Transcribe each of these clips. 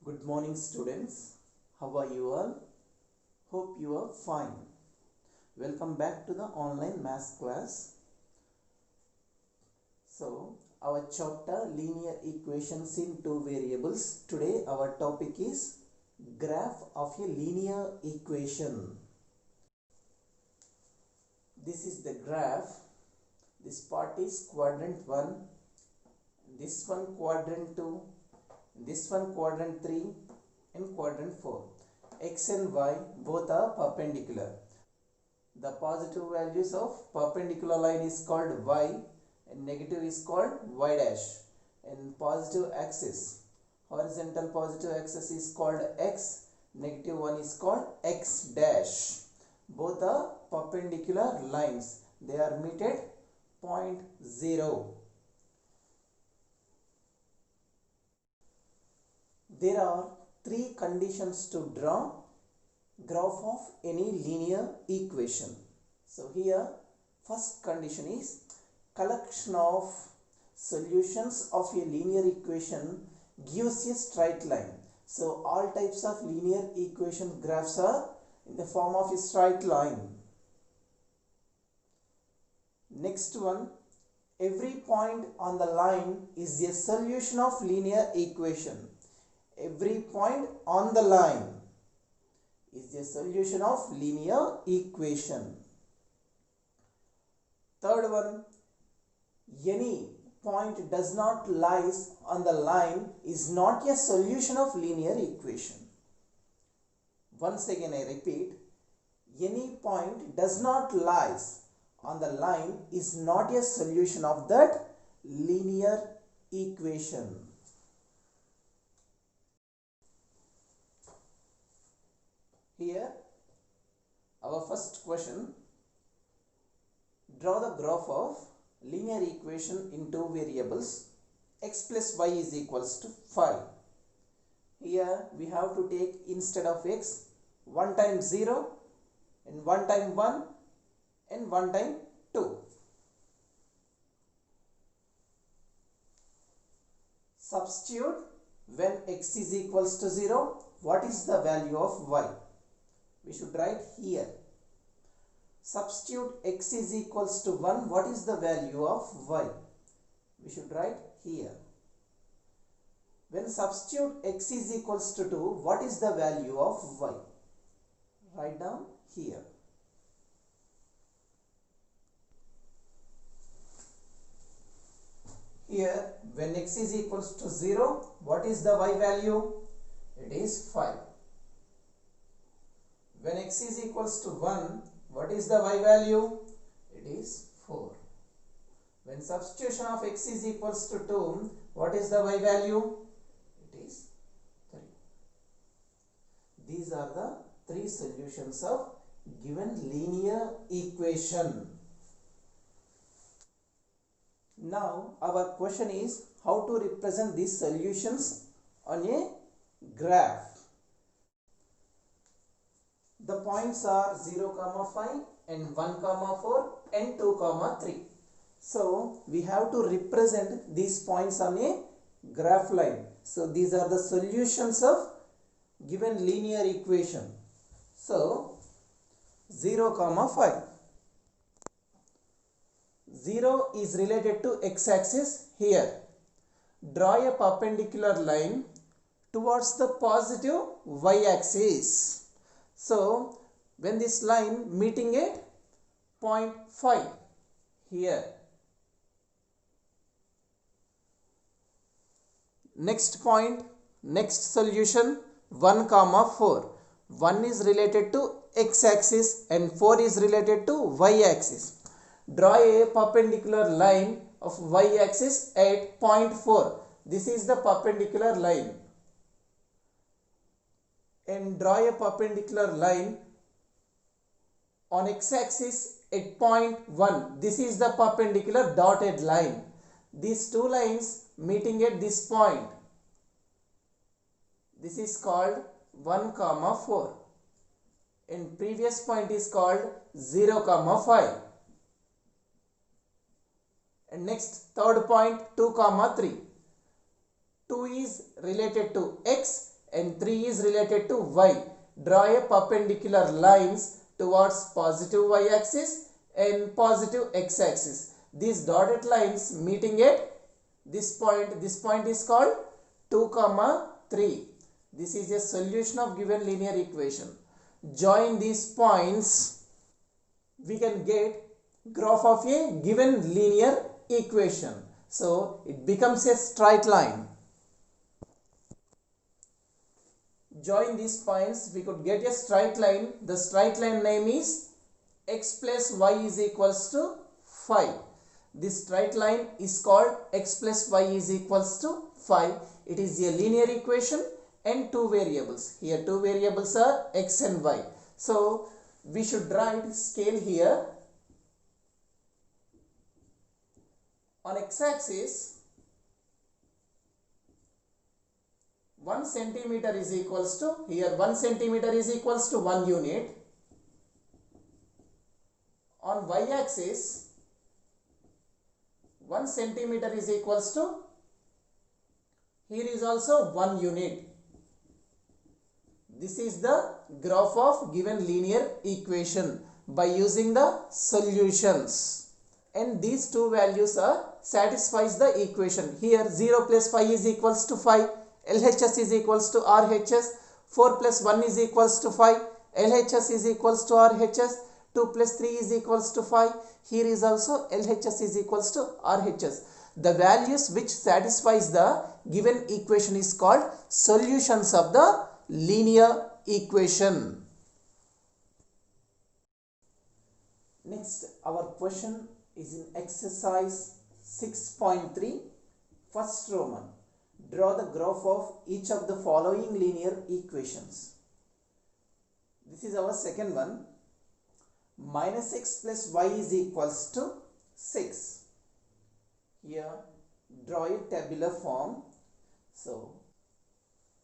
Good morning, students. How are you all? Hope you are fine. Welcome back to the online maths class. So, our chapter linear equations in two variables. Today, our topic is graph of a linear equation. This is the graph. This part is quadrant 1, this one quadrant 2, this one quadrant 3 and quadrant 4. X and y both are perpendicular. The positive values of perpendicular line is called y and negative is called y dash. And positive axis, horizontal positive axis is called x, negative one is called x dash. Both are perpendicular lines. They are meet at point 0. There are three conditions to draw graph of any linear equation. So here first condition is collection of solutions of a linear equation gives a straight line. So all types of linear equation graphs are in the form of a straight line. Next one, every point on the line is a solution of linear equation. Every point on the line is a solution of linear equation. Third one, any point does not lies on the line is not a solution of linear equation. Once again I repeat, any point does not lies on the line is not a solution of that linear equation. Here our first question, draw the graph of linear equation in two variables x plus y is equals to 5. Here we have to take instead of x 1 times 0 and 1 time 1 and 1 time 2. Substitute when x is equals to 0, what is the value of y? We should write here. Substitute x is equals to 1, what is the value of y? We should write here. When substitute x is equals to 2, what is the value of y? Write down here. Here, when x is equals to 0, what is the y value? It is 5. When x is equals to 1, what is the y value? It is 4. When substitution of x is equals to 2, what is the y value? It is 3. These are the three solutions of given linear equation. Now our question is how to represent these solutions on a graph. The points are 0, 5 and 1, 4 and 2, 3. So we have to represent these points on a graph line. So these are the solutions of given linear equation. So 0, 5. 0 is related to x-axis here. Draw a perpendicular line towards the positive y-axis. So, when this line meeting at point 5 here. Next point, next solution 1, 4. 1 is related to x-axis and 4 is related to y-axis. Draw a perpendicular line of y-axis at point 4. This is the perpendicular line. And draw a perpendicular line on x-axis at point 1. This is the perpendicular dotted line. These two lines meeting at this point. This is called 1, 4. And previous point is called 0, 5. And next third point 2, 3. 2 is related to x and 3 is related to y. Draw a perpendicular lines towards positive y-axis and positive x-axis. These dotted lines meeting at this point is called 2, 3. This is a solution of given linear equation. Join these points, we can get graph of a given linear equation. So it becomes a straight line. Join these points, we could get a straight line. The straight line name is x plus y is equals to 5. This straight line is called x plus y is equals to 5. It is a linear equation and two variables. Here two variables are x and y. So we should write scale here. On x-axis, 1 centimeter is equals to, here 1 centimeter is equals to 1 unit. On y-axis, 1 centimeter is equals to, here is also 1 unit. This is the graph of given linear equation by using the solutions. And these two values are satisfies the equation. Here 0 plus 5 is equals to 5. LHS is equals to RHS. 4 plus 1 is equals to 5. LHS is equals to RHS. 2 plus 3 is equals to 5. Here is also LHS is equals to RHS. The values which satisfies the given equation is called solutions of the linear equation. Next, our question is in exercise 6.3, first Roman. Draw the graph of each of the following linear equations. This is our second one. Minus x plus y is equals to 6. Here, draw a tabular form. So,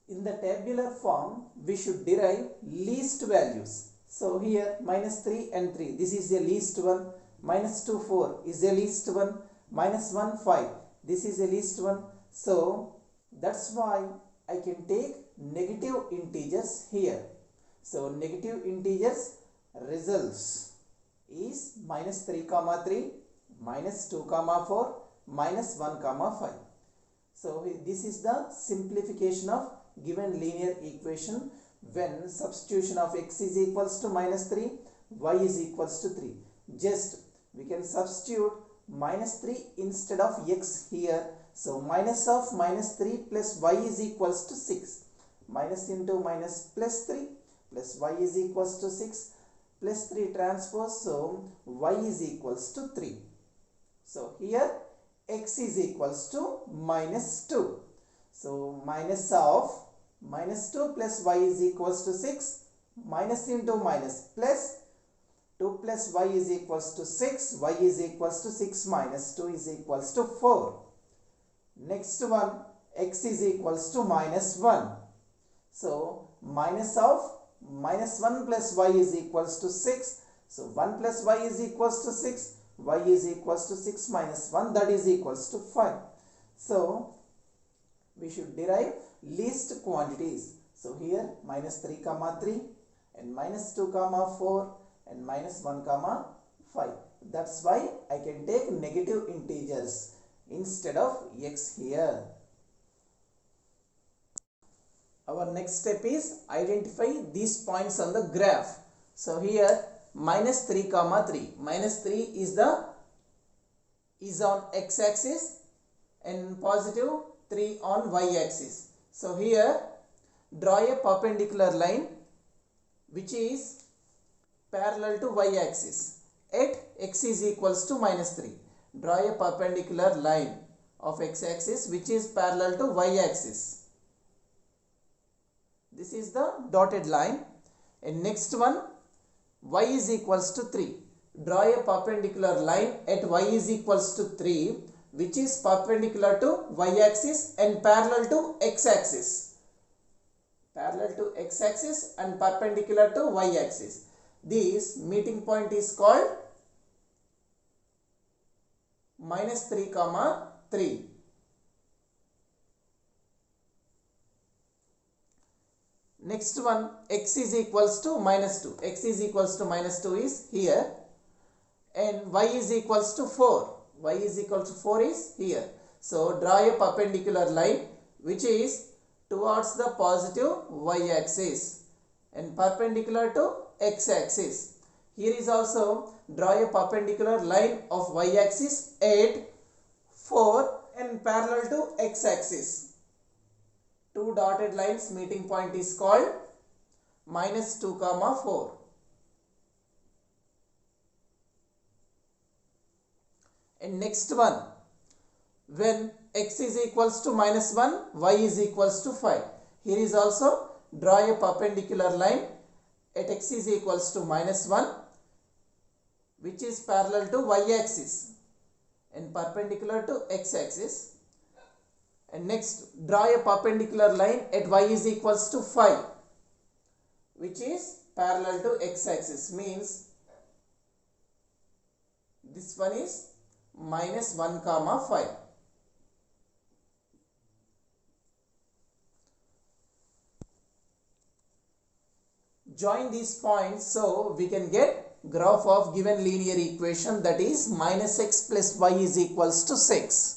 in the tabular form, we should derive least values. So, here minus 3 and 3. This is the least one. Minus 2, 4 is the least one. Minus 1, 5. This is the least one. So, that's why I can take negative integers here. So, negative integers results is minus 3, 3, minus 2, 4, minus 1, 5. So, this is the simplification of given linear equation when substitution of x is equals to minus 3, y is equals to 3. Just we can substitute minus 3 instead of x here. So, minus of minus 3 plus y is equals to 6. Minus into minus plus 3 plus y is equals to 6 plus 3 transpose. So, y is equals to 3. So, here x is equals to minus 2. So, minus of minus 2 plus y is equals to 6. Minus into minus plus 2 plus y is equals to 6. Y is equals to 6 minus 2 is equals to 4. Next one, x is equals to minus 1. So, minus of minus 1 plus y is equals to 6. So, 1 plus y is equals to 6. Y is equals to 6 minus 1, that is equals to 5. So, we should derive least quantities. So, here minus 3, 3 and minus 2, 4 and minus 1, 5. That's why I can take negative integers instead of x here. Our next step is identify these points on the graph. So, here minus 3, 3. Minus 3 is on x-axis and positive 3 on y-axis. So, here draw a perpendicular line which is parallel to y-axis at x is equals to minus 3. Draw a perpendicular line of x-axis which is parallel to y-axis. This is the dotted line. And next one, y is equals to 3. Draw a perpendicular line at y is equals to 3 which is perpendicular to y-axis and parallel to x-axis. Parallel to x-axis and perpendicular to y-axis. This meeting point is called minus 3, 3. Next one, x is equals to minus 2. X is equals to minus 2 is here, and y is equals to 4. Y is equal to 4 is here. So draw a perpendicular line which is towards the positive y axis and perpendicular to x axis. Here is also draw a perpendicular line of y axis at 4 and parallel to x axis. Two dotted lines meeting point is called minus 2 comma 4. And next one, when x is equals to minus 1, y is equals to 5. Here is also draw a perpendicular line at x is equals to minus 1 which is parallel to y axis and perpendicular to x axis. And next, draw a perpendicular line at y is equals to 5 which is parallel to x axis, means this one is minus 1 comma 5. Join these points so we can get graph of given linear equation, that is minus x plus y is equals to 6.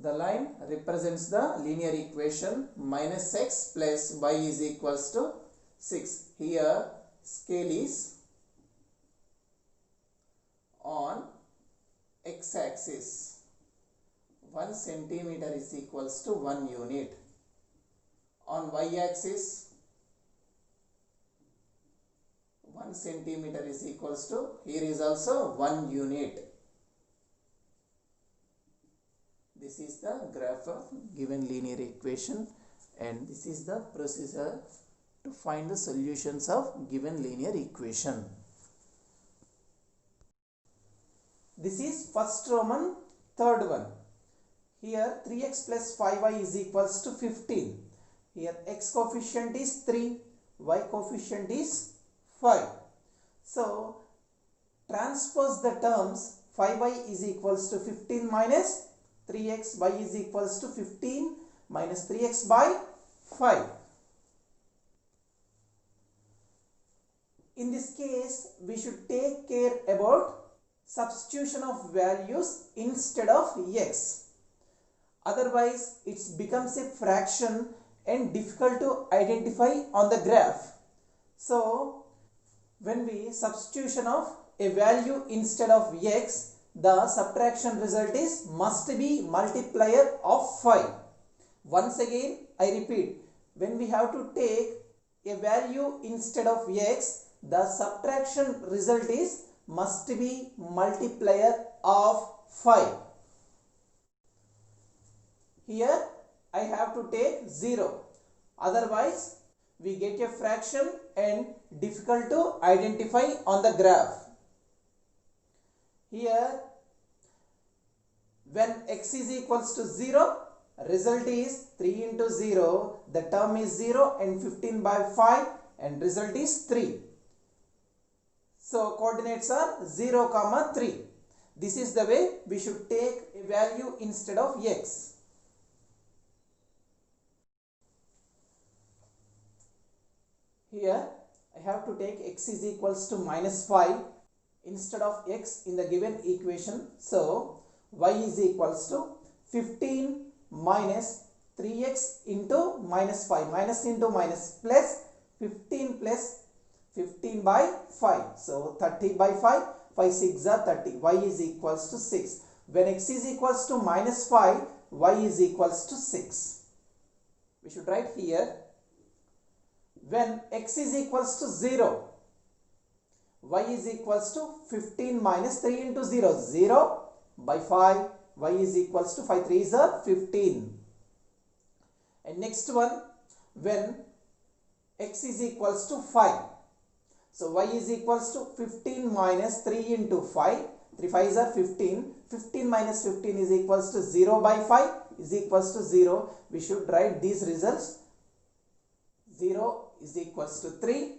The line represents the linear equation minus x plus y is equals to 6. Here scale is on x axis. 1 centimeter is equals to 1 unit. On y axis 1 centimeter is equals to, here is also 1 unit. This is the graph of given linear equation, and this is the procedure to find the solutions of given linear equation. This is first Roman, third one. Here 3x plus 5y is equals to 15. Here x coefficient is 3, y coefficient is 5. So transpose the terms. 5y is equals to 15 minus 3x, y is equals to 15 minus 3x by 5. In this case, we should take care about substitution of values instead of x. Otherwise, it becomes a fraction and difficult to identify on the graph. So, when we substitution of a value instead of x, the subtraction result is must be multiplier of 5. Once again, I repeat, when we have to take a value instead of x, the subtraction result is must be multiplier of 5. Here I have to take 0. Otherwise, we get a fraction and difficult to identify on the graph. Here, when x is equals to 0, result is 3 into 0, the term is 0 and 15 by 5 and result is 3. So, coordinates are 0, 3. This is the way we should take a value instead of x. Here, I have to take x is equals to minus 5 instead of x in the given equation. So, y is equals to 15 minus 3x into minus 5. Minus into minus plus 15 plus 15 by 5. So, 30 by 5. 5 6 are 30. Y is equals to 6. When x is equals to minus 5, y is equals to 6. We should write here. When x is equals to 0, y is equals to 15 minus 3 into 0, 0 by 5, y is equals to 5, 3 is 15. And next one, when x is equals to 5, so y is equals to 15 minus 3 into 5, 3 5s are 15, 15 minus 15 is equals to 0 by 5 is equals to 0. We should write these results. 0 is equals to 3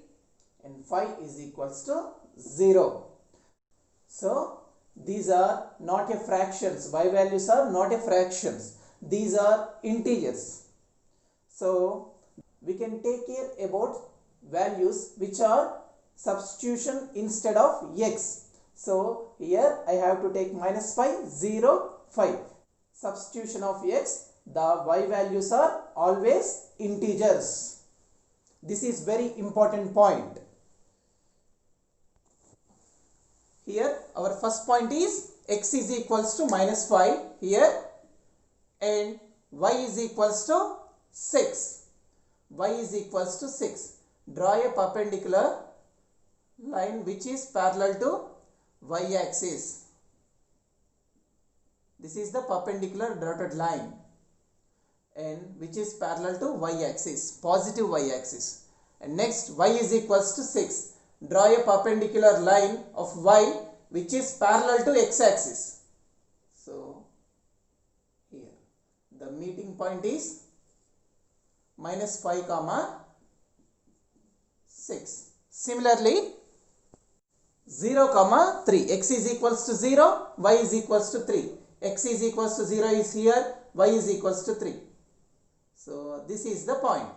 and 5 is equals to 0. So, these are not a fractions. Y values are not a fractions. these are integers. So we can take care about values which are substitution instead of x. So here I have to take minus 5, 0, 5. Substitution of x, the y values are always integers. This is very important point. Here our first point is x is equals to minus 5 here, and y is equals to 6. Y is equals to 6. Draw a perpendicular line which is parallel to y axis. This is the perpendicular dotted line, and which is parallel to y axis, positive y axis. And next, y is equals to 6. Draw a perpendicular line of y which is parallel to x axis. So here the meeting point is minus 5 comma 6. Similarly 0 comma 3, x is equals to 0, y is equals to 3. X is equals to 0 is here, y is equals to 3. So this is the point.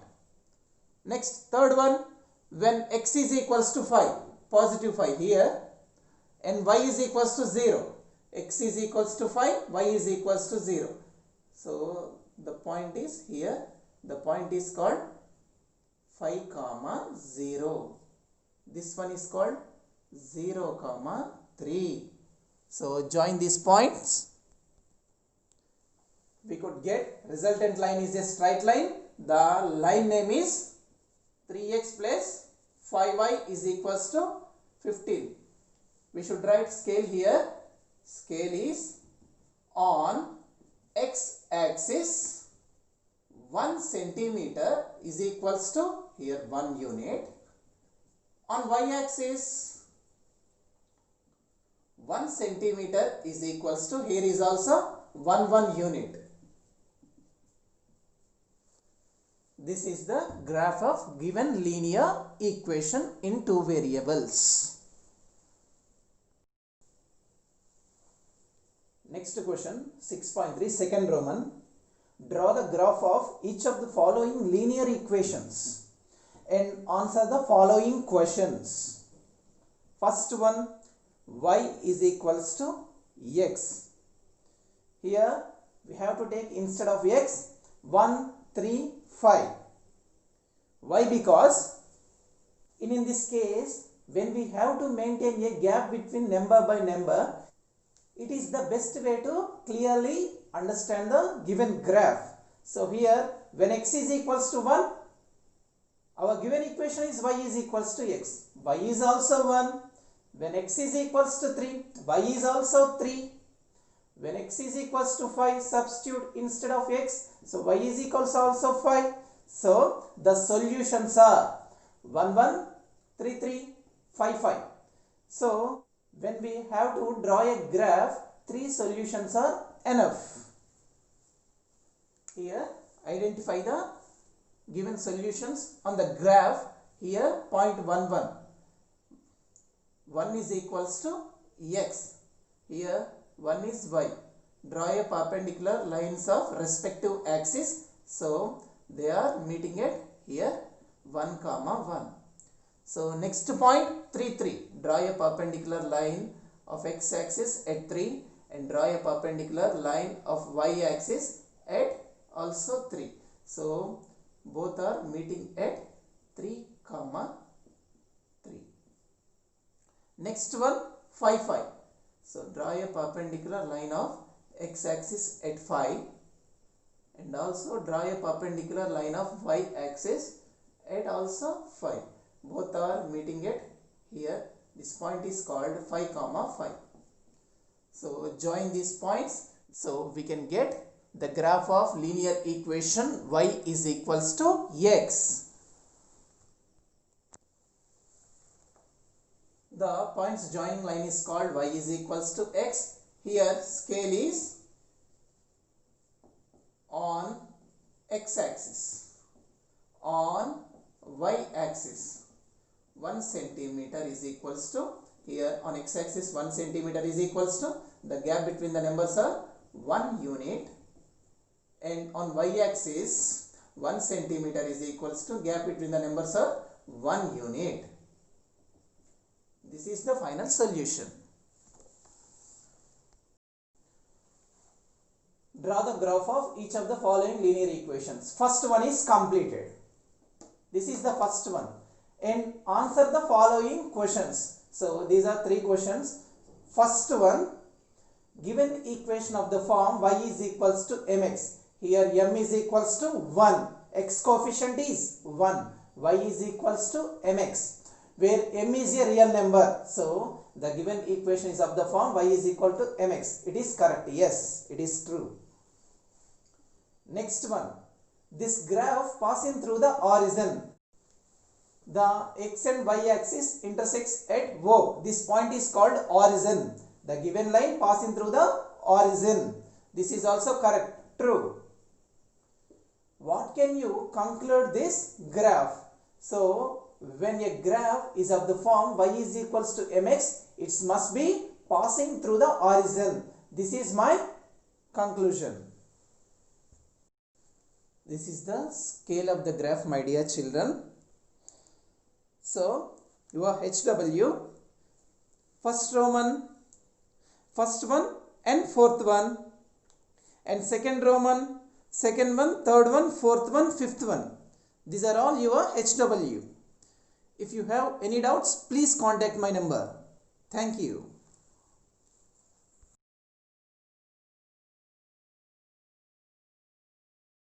Next, third one, when x is equals to 5, positive 5 here, and y is equals to 0. X is equals to 5, y is equals to 0. So the point is here, the point is called 5 comma 0. This one is called 0 comma 3. So join these points. We could get resultant line is a straight line. The line name is 3x plus 5y is equals to 15. We should write scale here. Scale is on x axis 1 centimeter is equals to here 1 unit. On y axis 1 centimeter is equals to, here is also 1 unit. This is the graph of given linear equation in two variables. Next question, 6.3, second Roman. Draw the graph of each of the following linear equations and answer the following questions. First one, y is equals to x. Here we have to take instead of x 1, 3, 5. Why? Because in this case, when we have to maintain a gap between number by number, it is the best way to clearly understand the given graph. So here when x is equals to 1, our given equation is y is equals to x. Y is also 1. When x is equals to 3, y is also 3. When x is equals to 5, substitute instead of x. So y is equals also 5. So the solutions are 1, 1, 3, 3, 5, 5. So when we have to draw a graph, 3 solutions are enough. Here identify the given solutions on the graph. Here point 1, 1. 1 is equals to x. Here 1 is y. Draw a perpendicular lines of respective axis. So they are meeting at here 1 comma 1. So next point 3, 3. Draw a perpendicular line of x axis at 3 and draw a perpendicular line of y axis at also 3. So both are meeting at 3 comma 3. Next one 5, 5. So draw a perpendicular line of x axis at 5 and also draw a perpendicular line of y axis at also 5. Both are meeting at here. This point is called 5 comma 5. So join these points. So we can get the graph of linear equation y is equals to x. The points joining line is called y is equals to x. Here scale is on x axis. On y axis 1 centimeter is equals to, here on x axis 1 centimeter is equals to, the gap between the numbers are 1 unit. and on y-axis 1 centimeter is equals to gap between the numbers of 1 unit. This is the final solution. Draw the graph of each of the following linear equations. First one is completed. This is the first one. And answer the following questions. So these are 3 questions. First one, given equation of the form y is equals to mx. Here m is equals to 1. X coefficient is 1. Y is equals to mx. Where m is a real number. So the given equation is of the form y is equal to mx. It is correct. Yes, it is true. Next one. This graph passing through the origin. The x and y axis intersects at O. This point is called origin. The given line passing through the origin. This is also correct. True. What can you conclude this graph? So, when a graph is of the form y is equals to mx, it must be passing through the origin. This is my conclusion. This is the scale of the graph, my dear children. So, your HW, first Roman, first one and fourth one, and second Roman, second one, third one, fourth one, fifth one. These are all your HW. If you have any doubts, please contact my number. Thank you.